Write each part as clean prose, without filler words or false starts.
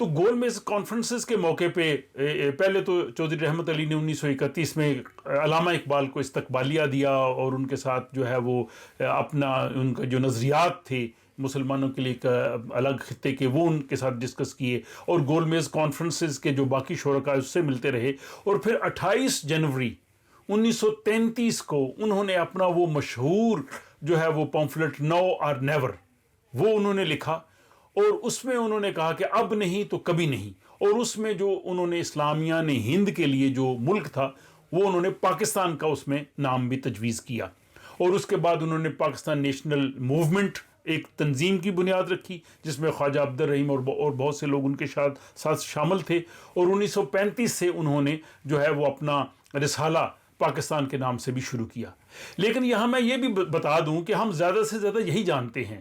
تو گول میز کانفرنسز کے موقع پہ پہلے تو چودھری رحمت علی نے 1931 میں علامہ اقبال کو استقبالیہ دیا اور ان کے ساتھ جو ہے وہ اپنا ان کا جو نظریات تھے مسلمانوں کے لیے ایک الگ خطے کے وہ ان کے ساتھ ڈسکس کیے، اور گول میز کانفرنسز کے جو باقی شرکاء اس سے ملتے رہے، اور پھر 28 جنوری 1933 کو انہوں نے اپنا وہ مشہور جو ہے وہ پمفلٹ نو اور نیور وہ انہوں نے لکھا، اور اس میں انہوں نے کہا کہ اب نہیں تو کبھی نہیں، اور اس میں جو انہوں نے اسلامیہ ہند کے لیے جو ملک تھا وہ انہوں نے پاکستان کا اس میں نام بھی تجویز کیا، اور اس کے بعد انہوں نے پاکستان نیشنل موومنٹ ایک تنظیم کی بنیاد رکھی جس میں خواجہ عبد الرحیم اور بہت سے لوگ ان کے ساتھ شامل تھے، اور 1935 سے انہوں نے جو ہے وہ اپنا رسالہ پاکستان کے نام سے بھی شروع کیا۔ لیکن یہاں میں یہ بھی بتا دوں کہ ہم زیادہ سے زیادہ یہی جانتے ہیں،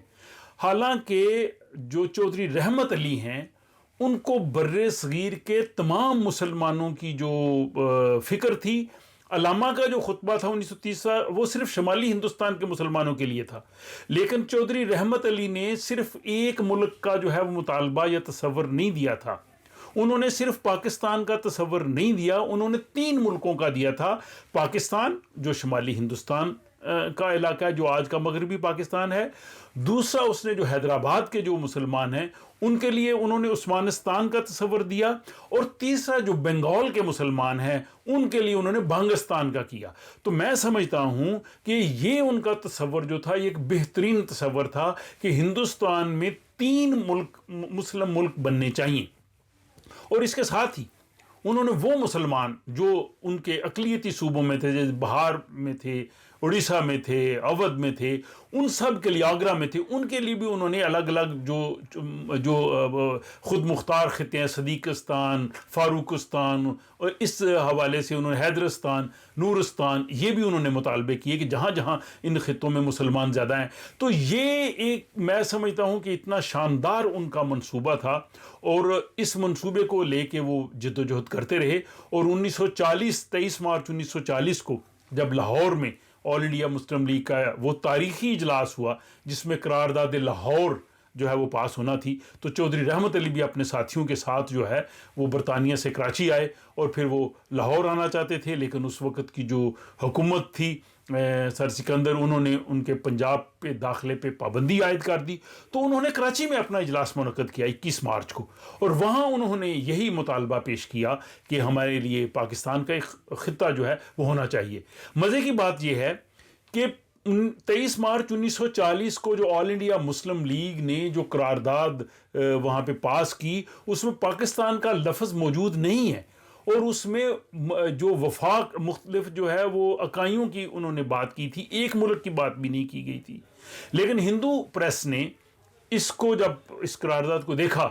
حالانکہ جو چودھری رحمت علی ہیں ان کو بر صغیر کے تمام مسلمانوں کی جو فکر تھی، علامہ کا جو خطبہ تھا 1930 وہ صرف شمالی ہندوستان کے مسلمانوں کے لیے تھا، لیکن چودھری رحمت علی نے صرف ایک ملک کا جو ہے وہ مطالبہ یا تصور نہیں دیا تھا، انہوں نے صرف پاکستان کا تصور نہیں دیا، انہوں نے 3 ملکوں کا دیا تھا۔ پاکستان جو شمالی ہندوستان کا علاقہ ہے جو آج کا مغربی پاکستان ہے، دوسرا اس نے جو حیدرآباد کے جو مسلمان ہیں ان کے لیے انہوں نے عثمانستان کا تصور دیا، اور تیسرا جو بنگال کے مسلمان ہیں ان کے لیے انہوں نے بانگستان کا کیا۔ تو میں سمجھتا ہوں کہ یہ ان کا تصور جو تھا یہ ایک بہترین تصور تھا کہ ہندوستان میں 3 ملک مسلم ملک بننے چاہیے، اور اس کے ساتھ ہی انہوں نے وہ مسلمان جو ان کے اقلیتی صوبوں میں تھے، جیسے بہار میں تھے، اڑیسہ میں تھے، اودھ میں تھے، ان سب کے لیے، آگرہ میں تھے، ان کے لیے بھی انہوں نے الگ الگ جو خود مختار خطے ہیں، صدیقستان، فاروقستان، اور اس حوالے سے انہوں نے حیدرستان، نورستان، یہ بھی انہوں نے مطالبے کیے کہ جہاں جہاں ان خطوں میں مسلمان زیادہ ہیں۔ تو یہ ایک میں سمجھتا ہوں کہ اتنا شاندار ان کا منصوبہ تھا، اور اس منصوبے کو لے کے وہ جد و جہد کرتے رہے، اور 23 مارچ 1940 کو جب لاہور میں آل انڈیا مسلم لیگ کا وہ تاریخی اجلاس ہوا جس میں قرارداد لاہور جو ہے وہ پاس ہونا تھی، تو چودھری رحمت علی بھی اپنے ساتھیوں کے ساتھ جو ہے وہ برطانیہ سے کراچی آئے، اور پھر وہ لاہور آنا چاہتے تھے، لیکن اس وقت کی جو حکومت تھی سر سکندر، انہوں نے ان کے پنجاب پہ داخلے پہ پابندی عائد کر دی، تو انہوں نے کراچی میں اپنا اجلاس منعقد کیا 21 مارچ کو، اور وہاں انہوں نے یہی مطالبہ پیش کیا کہ ہمارے لیے پاکستان کا ایک خطہ جو ہے وہ ہونا چاہیے۔ مزے کی بات یہ ہے کہ 23 مارچ 1940 کو جو آل انڈیا مسلم لیگ نے جو قرارداد وہاں پہ پاس کی، اس میں پاکستان کا لفظ موجود نہیں ہے، اور اس میں جو وفاق مختلف جو ہے وہ اکائیوں کی انہوں نے بات کی تھی، ایک ملک کی بات بھی نہیں کی گئی تھی۔ لیکن ہندو پریس نے اس کو جب اس قرارداد کو دیکھا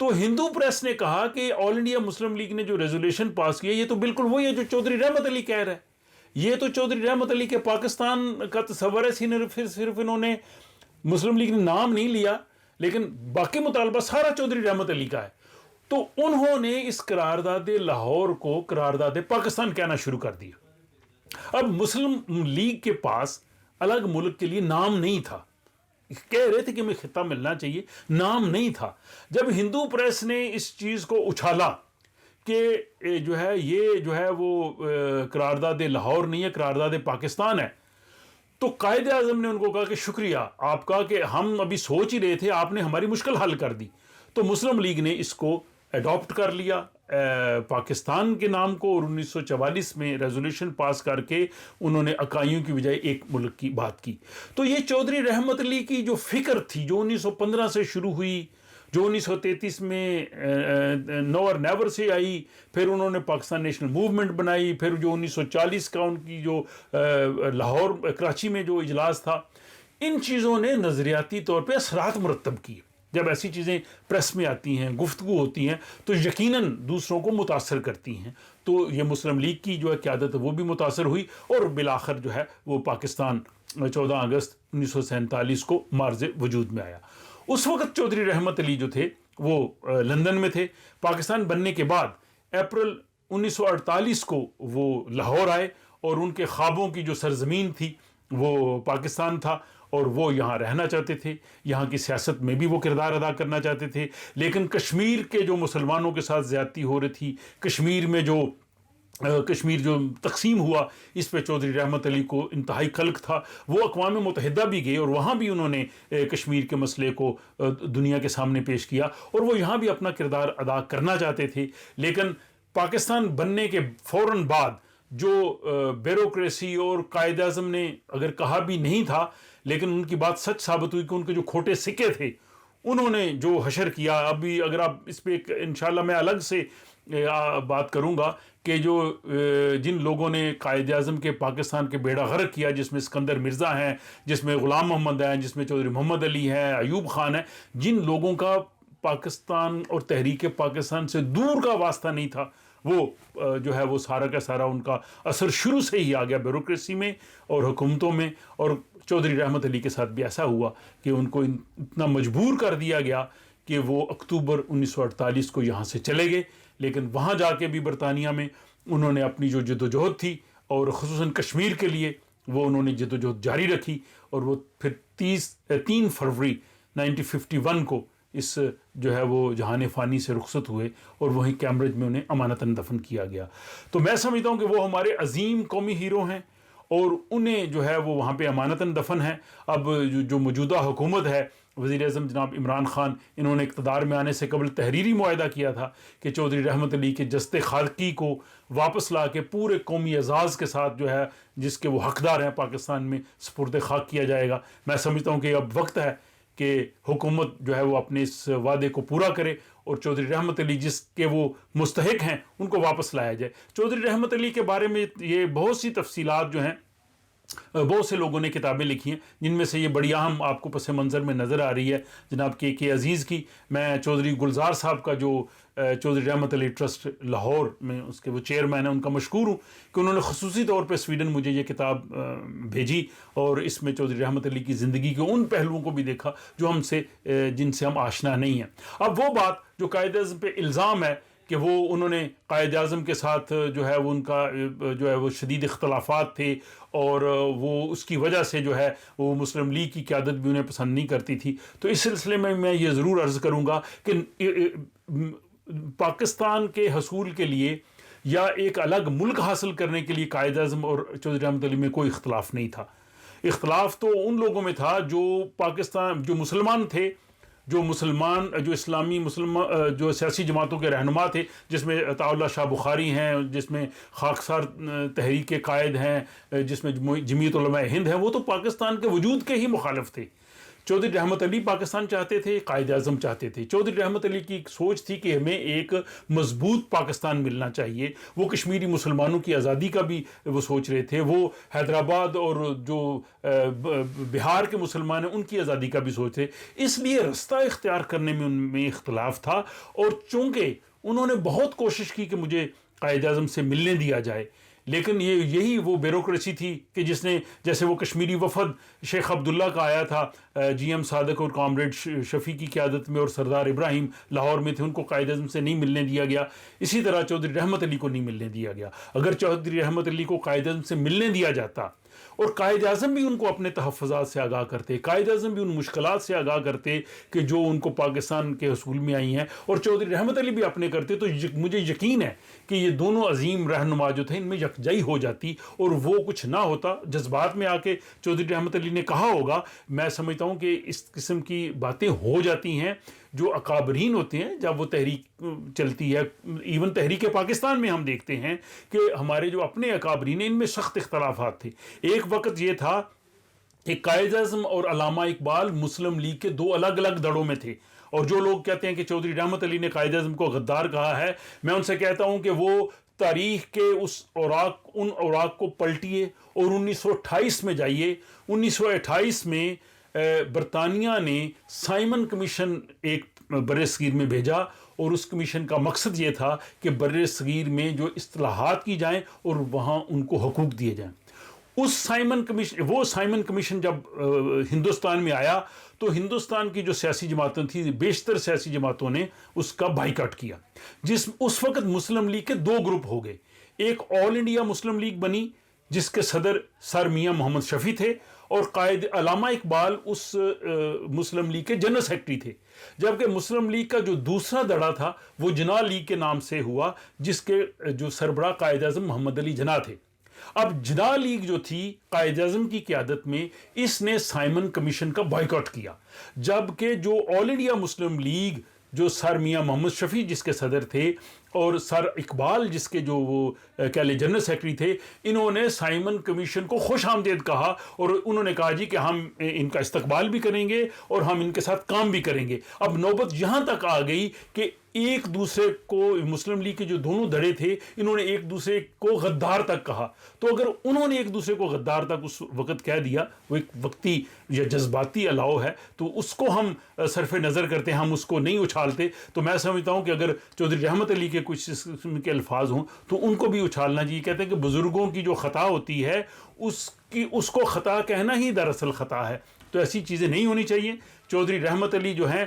تو ہندو پریس نے کہا کہ آل انڈیا مسلم لیگ نے جو ریزولوشن پاس کیا یہ تو بالکل وہی ہے جو چودھری رحمت علی کہہ رہے ہیں، یہ تو چودھری رحمت علی کے پاکستان کا تصور ہے، صرف انہوں نے مسلم لیگ نے نام نہیں لیا، لیکن باقی مطالبہ سارا چودھری رحمت علی کا ہے۔ تو انہوں نے اس قرارداد لاہور کو قرارداد پاکستان کہنا شروع کر دیا۔ اب مسلم لیگ کے پاس الگ ملک کے لیے نام نہیں تھا، کہہ رہے تھے کہ ہمیں خطہ ملنا چاہیے، نام نہیں تھا۔ جب ہندو پریس نے اس چیز کو اچھالا کہ جو ہے یہ جو ہے وہ قرارداد لاہور نہیں ہے، قرارداد پاکستان ہے، تو قائد اعظم نے ان کو کہا کہ شکریہ آپ کا کہ ہم ابھی سوچ ہی رہے تھے، آپ نے ہماری مشکل حل کر دی۔ تو مسلم لیگ نے اس کو اڈاپٹ کر لیا پاکستان کے نام کو، اور 1944 میں ریزولوشن پاس کر کے انہوں نے اکائیوں کی بجائے ایک ملک کی بات کی۔ تو یہ چودھری رحمت علی کی جو فکر تھی جو 1915 سے شروع ہوئی، جو 1933 میں نو اور نیور سے آئی، پھر انہوں نے پاکستان نیشنل موومنٹ بنائی، پھر جو 1940 کا ان کی جو لاہور کراچی میں جو اجلاس تھا، ان چیزوں نے نظریاتی طور پہ اثرات مرتب کیے۔ جب ایسی چیزیں پریس میں آتی ہیں، گفتگو ہوتی ہیں، تو یقیناً دوسروں کو متاثر کرتی ہیں۔ تو یہ مسلم لیگ کی جو ہے قیادت وہ بھی متاثر ہوئی، اور بالآخر جو ہے وہ پاکستان 14 اگست 1947 کو مارز وجود میں آیا۔ اس وقت چودھری رحمت علی جو تھے وہ لندن میں تھے۔ پاکستان بننے کے بعد اپریل 1948 کو وہ لاہور آئے، اور ان کے خوابوں کی جو سرزمین تھی وہ پاکستان تھا، اور وہ یہاں رہنا چاہتے تھے، یہاں کی سیاست میں بھی وہ کردار ادا کرنا چاہتے تھے، لیکن کشمیر کے جو مسلمانوں کے ساتھ زیادتی ہو رہی تھی، کشمیر جو تقسیم ہوا، اس پہ چودھری رحمت علی کو انتہائی قلق تھا۔ وہ اقوام متحدہ بھی گئے اور وہاں بھی انہوں نے کشمیر کے مسئلے کو دنیا کے سامنے پیش کیا، اور وہ یہاں بھی اپنا کردار ادا کرنا چاہتے تھے۔ لیکن پاکستان بننے کے فوراً بعد جو بیوروکریسی اور قائد اعظم نے اگر کہا بھی نہیں تھا، لیکن ان کی بات سچ ثابت ہوئی کہ ان کے جو کھوٹے سکے تھے انہوں نے جو حشر کیا۔ ابھی اگر آپ اس پہ انشاءاللہ میں الگ سے بات کروں گا کہ جن لوگوں نے قائد اعظم کے پاکستان کے بیڑا غرق کیا، جس میں اسکندر مرزا ہیں، جس میں غلام محمد ہیں، جس میں چودھری محمد علی ہیں، ایوب خان ہیں، جن لوگوں کا پاکستان اور تحریک پاکستان سے دور کا واسطہ نہیں تھا، وہ جو ہے وہ سارا کا سارا ان کا اثر شروع سے ہی آ گیا بیوروکریسی میں اور حکومتوں میں۔ اور چودھری رحمت علی کے ساتھ بھی ایسا ہوا کہ ان کو اتنا مجبور کر دیا گیا کہ وہ اکتوبر 1948 کو یہاں سے چلے گئے، لیکن وہاں جا کے بھی برطانیہ میں انہوں نے اپنی جو جدوجہد تھی اور خصوصاً کشمیر کے لیے وہ انہوں نے جدوجہد جاری رکھی، اور وہ پھر 3 فروری 1951 کو اس جو ہے وہ جہان فانی سے رخصت ہوئے، اور وہیں کیمبرج میں انہیں امانتاً دفن کیا گیا۔ تو میں سمجھتا ہوں کہ وہ ہمارے عظیم قومی ہیرو ہیں، اور انہیں جو ہے وہ وہاں پہ امانتاً دفن ہے۔ اب جو موجودہ حکومت ہے، وزیر اعظم جناب عمران خان، انہوں نے اقتدار میں آنے سے قبل تحریری معاہدہ کیا تھا کہ چودھری رحمت علی کے جسد خاکی کو واپس لا کے پورے قومی اعزاز کے ساتھ جو ہے جس کے وہ حقدار ہیں پاکستان میں سپرد خاک کیا جائے گا۔ میں سمجھتا ہوں کہ اب وقت ہے کہ حکومت جو ہے وہ اپنے اس وعدے کو پورا کرے اور چودھری رحمت علی جس کے وہ مستحق ہیں ان کو واپس لایا جائے۔ چودھری رحمت علی کے بارے میں یہ بہت سی تفصیلات جو ہیں بہت سے لوگوں نے کتابیں لکھی ہیں، جن میں سے یہ بڑی اہم آپ کو پس منظر میں نظر آ رہی ہے جناب کے عزیز کی۔ میں چودھری گلزار صاحب کا جو چودھری رحمت علی ٹرسٹ لاہور میں اس کے وہ چیئرمین ہیں، ان کا مشکور ہوں کہ انہوں نے خصوصی طور پہ سویڈن مجھے یہ کتاب بھیجی، اور اس میں چودھری رحمت علی کی زندگی کے ان پہلوؤں کو بھی دیکھا جو جن سے ہم آشنا نہیں ہیں۔ اب وہ بات جو قائد اعظم پہ الزام ہے کہ انہوں نے قائد اعظم کے ساتھ جو ہے وہ ان کا جو ہے وہ شدید اختلافات تھے، اور وہ اس کی وجہ سے جو ہے وہ مسلم لیگ کی قیادت بھی انہیں پسند نہیں کرتی تھی، تو اس سلسلے میں یہ ضرور عرض کروں گا کہ پاکستان کے حصول کے لیے یا ایک الگ ملک حاصل کرنے کے لیے قائد اعظم اور چودھری رحمت علی میں کوئی اختلاف نہیں تھا۔ اختلاف تو ان لوگوں میں تھا جو پاکستان جو مسلمان تھے، جو اسلامی مسلمان جو سیاسی جماعتوں کے رہنما تھے، جس میں عطاء اللہ شاہ بخاری ہیں، جس میں خاکسار تحریک کے قائد ہیں، جس میں جمعیت علماء ہند ہیں، وہ تو پاکستان کے وجود کے ہی مخالف تھے۔ چودھری رحمت علی پاکستان چاہتے تھے، قائد اعظم چاہتے تھے۔ چودھری رحمت علی کی ایک سوچ تھی کہ ہمیں ایک مضبوط پاکستان ملنا چاہیے، وہ کشمیری مسلمانوں کی آزادی کا بھی وہ سوچ رہے تھے، وہ حیدرآباد اور جو بہار کے مسلمان ہیں ان کی آزادی کا بھی سوچ تھے۔ اس لیے رستہ اختیار کرنے میں ان میں اختلاف تھا، اور چونکہ انہوں نے بہت کوشش کی کہ مجھے قائد اعظم سے ملنے دیا جائے، لیکن یہی وہ بیوروکریسی تھی کہ جس نے جیسے وہ کشمیری وفد شیخ عبداللہ کا آیا تھا جی ایم صادق اور کامریڈ شفیع کی قیادت میں، اور سردار ابراہیم لاہور میں تھے، ان کو قائد اعظم سے نہیں ملنے دیا گیا۔ اسی طرح چودھری رحمت علی کو نہیں ملنے دیا گیا۔ اگر چودھری رحمت علی کو قائد اعظم سے ملنے دیا جاتا اور قائد اعظم بھی ان کو اپنے تحفظات سے آگاہ کرتے، قائد اعظم بھی ان مشکلات سے آگاہ کرتے کہ جو ان کو پاکستان کے حصول میں آئی ہیں، اور چودھری رحمت علی بھی اپنے کرتے، تو مجھے یقین ہے کہ یہ دونوں عظیم رہنما جو تھے ان میں یکجائی ہو جاتی، اور وہ کچھ نہ ہوتا۔ جذبات میں آ کے چودھری رحمت علی نے کہا ہوگا، میں سمجھتا ہوں کہ اس قسم کی باتیں ہو جاتی ہیں۔ جو اکابرین ہوتے ہیں جب وہ تحریک چلتی ہے، ایون تحریک پاکستان میں ہم دیکھتے ہیں کہ ہمارے جو اپنے اکابرین ہیں ان میں سخت اختلافات تھے۔ ایک وقت یہ تھا کہ قائد اعظم اور علامہ اقبال مسلم لیگ کے دو الگ الگ دڑوں میں تھے، اور جو لوگ کہتے ہیں کہ چودھری رحمت علی نے قائد اعظم کو غدار کہا ہے، میں ان سے کہتا ہوں کہ وہ تاریخ کے ان اوراق کو پلٹیے اور 1928 میں جائیے۔ 1928 میں برطانیہ نے سائمن کمیشن ایک بر صغیر میں بھیجا، اور اس کمیشن کا مقصد یہ تھا کہ بر صغیر میں جو اصلاحات کی جائیں اور وہاں ان کو حقوق دیے جائیں۔ وہ سائمن کمیشن جب ہندوستان میں آیا تو ہندوستان کی جو سیاسی جماعتیں تھیں، بیشتر سیاسی جماعتوں نے اس کا بائیکاٹ کیا۔ اس وقت مسلم لیگ کے دو گروپ ہو گئے، ایک آل انڈیا مسلم لیگ بنی جس کے صدر سر میاں محمد شفیع تھے اور قائد علامہ اقبال اس مسلم لیگ کے جنرل سیکرٹری تھے، جبکہ مسلم لیگ کا جو دوسرا دڑا تھا وہ جناح لیگ کے نام سے ہوا، جس کے جو سربراہ قائد اعظم محمد علی جناح تھے۔ اب جناح لیگ جو تھی قائد اعظم کی قیادت میں، اس نے سائمن کمیشن کا بائیکاٹ کیا، جبکہ جو آل انڈیا مسلم لیگ جو سر میاں محمد شفیع جس کے صدر تھے اور سر اقبال جس کے جو وہ کہہ لیں جنرل سیکرٹری تھے، انہوں نے سائمن کمیشن کو خوش آمدید کہا اور انہوں نے کہا جی کہ ہم ان کا استقبال بھی کریں گے اور ہم ان کے ساتھ کام بھی کریں گے۔ اب نوبت یہاں تک آ گئی کہ ایک دوسرے کو، مسلم لیگ کے جو دونوں دھڑے تھے، انہوں نے ایک دوسرے کو غدار تک کہا۔ تو اگر انہوں نے ایک دوسرے کو غدار تک اس وقت کہہ دیا، وہ ایک وقتی یا جذباتی الاؤ ہے، تو اس کو ہم صرف نظر کرتے ہیں، ہم اس کو نہیں اچھالتے۔ تو میں سمجھتا ہوں کہ اگر چودھری رحمت علی کے کچھ اس قسم کے الفاظ ہوں تو ان کو بھی اچھالنا چاہیے۔ کہتے ہیں کہ بزرگوں کی جو خطا ہوتی ہے اس کو خطا کہنا ہی دراصل خطا ہے، تو ایسی چیزیں نہیں ہونی چاہیے۔ چودھری رحمت علی جو ہیں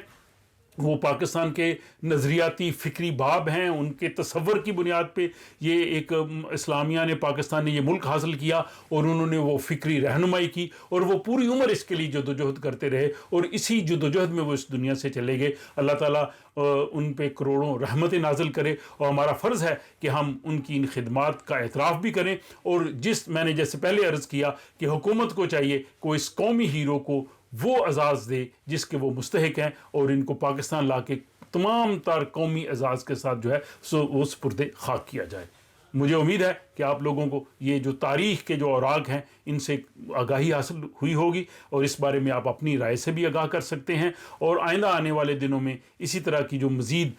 وہ پاکستان کے نظریاتی فکری باب ہیں، ان کے تصور کی بنیاد پہ یہ ایک اسلامیہ نے، پاکستان نے یہ ملک حاصل کیا اور انہوں نے وہ فکری رہنمائی کی اور وہ پوری عمر اس کے لیے جدوجہد کرتے رہے اور اسی جدوجہد میں وہ اس دنیا سے چلے گئے۔ اللہ تعالیٰ ان پہ کروڑوں رحمتیں نازل کرے، اور ہمارا فرض ہے کہ ہم ان کی ان خدمات کا اعتراف بھی کریں، اور میں نے جیسے پہلے عرض کیا کہ حکومت کو چاہیے کہ وہ اس قومی ہیرو کو وہ اعزاز دے جس کے وہ مستحق ہیں، اور ان کو پاکستان لا کے تمام تر قومی اعزاز کے ساتھ جو ہے وہ سپرد خاک کیا جائے۔ مجھے امید ہے کہ آپ لوگوں کو یہ جو تاریخ کے جو اوراق ہیں ان سے آگاہی حاصل ہوئی ہوگی، اور اس بارے میں آپ اپنی رائے سے بھی آگاہ کر سکتے ہیں، اور آئندہ آنے والے دنوں میں اسی طرح کی جو مزید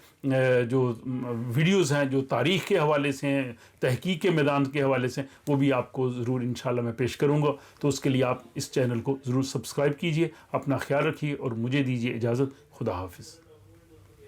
جو ویڈیوز ہیں جو تاریخ کے حوالے سے ہیں، تحقیق کے میدان کے حوالے سے، وہ بھی آپ کو ضرور انشاءاللہ میں پیش کروں گا۔ تو اس کے لیے آپ اس چینل کو ضرور سبسکرائب کیجئے، اپنا خیال رکھیے اور مجھے دیجیے اجازت۔ خدا حافظ۔